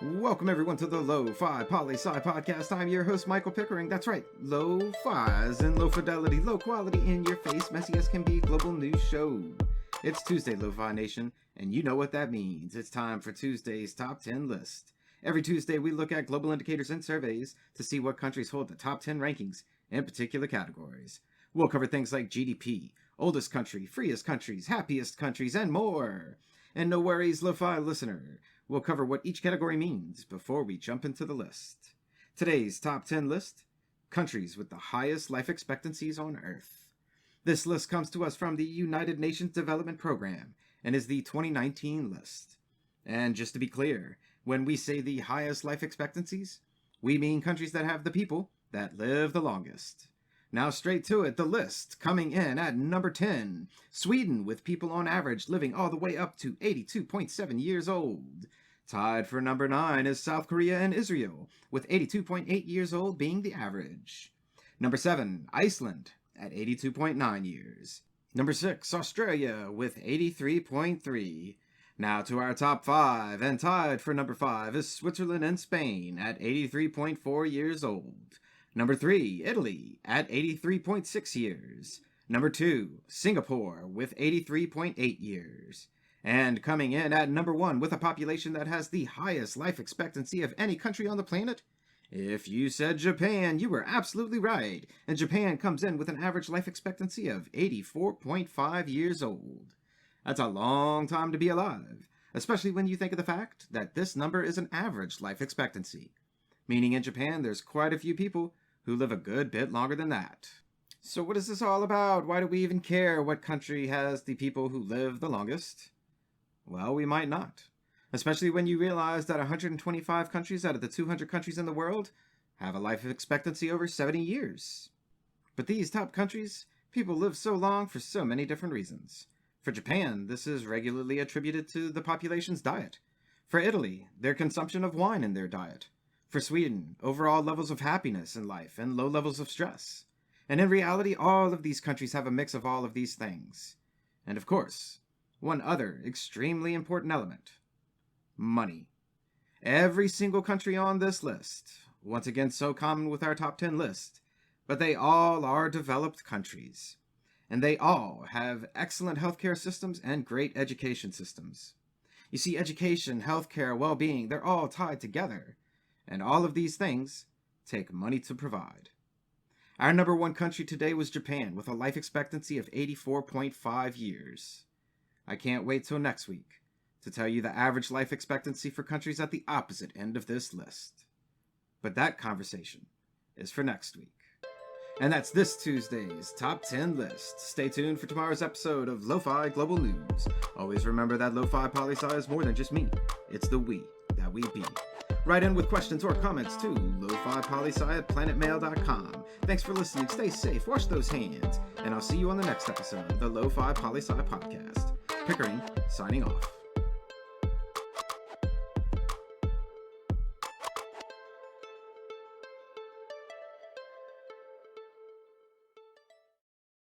Welcome everyone to the Lofi Poli Sci podcast. I'm your host, Michael Pickering. That's right, Lo-Fi's and low fidelity, low quality, in your face, messy as can be global news show. It's Tuesday, Lo-Fi Nation, and you know what that means. It's time for Tuesday's Top 10 list. Every Tuesday, we look at global indicators and surveys to see what countries hold the top 10 rankings in particular categories. We'll cover things like GDP, oldest country, freest countries, happiest countries, and more. And no worries, Lo-Fi listener. We'll cover what each category means before we jump into the list. Today's top 10 list, countries with the highest life expectancies on Earth. This list comes to us from the United Nations Development Program and is the 2019 list. And just to be clear, when we say the highest life expectancies, we mean countries that have the people that live the longest. Now straight to it, the list coming in at number 10, Sweden, with people on average living all the way up to 82.7 years old. Tied for number 9 is South Korea and Israel, with 82.8 years old being the average. Number 7, Iceland, at 82.9 years. Number 6, Australia, with 83.3. Now to our top 5, and tied for number 5 is Switzerland and Spain, at 83.4 years old. Number 3, Italy, at 83.6 years. Number 2, Singapore, with 83.8 years. And coming in at number 1 with a population that has the highest life expectancy of any country on the planet, if you said Japan, you were absolutely right. And Japan comes in with an average life expectancy of 84.5 years old. That's a long time to be alive, especially when you think of the fact that this number is an average life expectancy. Meaning in Japan, there's quite a few people who live a good bit longer than that. So what is this all about? Why do we even care what country has the people who live the longest? Well, we might not. Especially when you realize that 125 countries out of the 200 countries in the world have a life expectancy over 70 years. But these top countries, people live so long for so many different reasons. For Japan, this is regularly attributed to the population's diet. For Italy, their consumption of wine in their diet. For Sweden, overall levels of happiness in life and low levels of stress. And in reality, all of these countries have a mix of all of these things. And of course, one other extremely important element: money. Every single country on this list, once again so common with our top 10 list, but they all are developed countries. And they all have excellent healthcare systems and great education systems. You see, education, healthcare, well-being, they're all tied together. And all of these things take money to provide. Our number 1 country today was Japan, with a life expectancy of 84.5 years. I can't wait till next week to tell you the average life expectancy for countries at the opposite end of this list. But that conversation is for next week. And that's this Tuesday's Top 10 list. Stay tuned for tomorrow's episode of Lo-Fi Global News. Always remember that Lofi Poli Sci is more than just me. It's the we that we be. Write in with questions or comments to lofipolisci@planetmail.com. Thanks for listening. Stay safe. Wash those hands. And I'll see you on the next episode of the Lofi Poli Sci podcast. Pickering, signing off.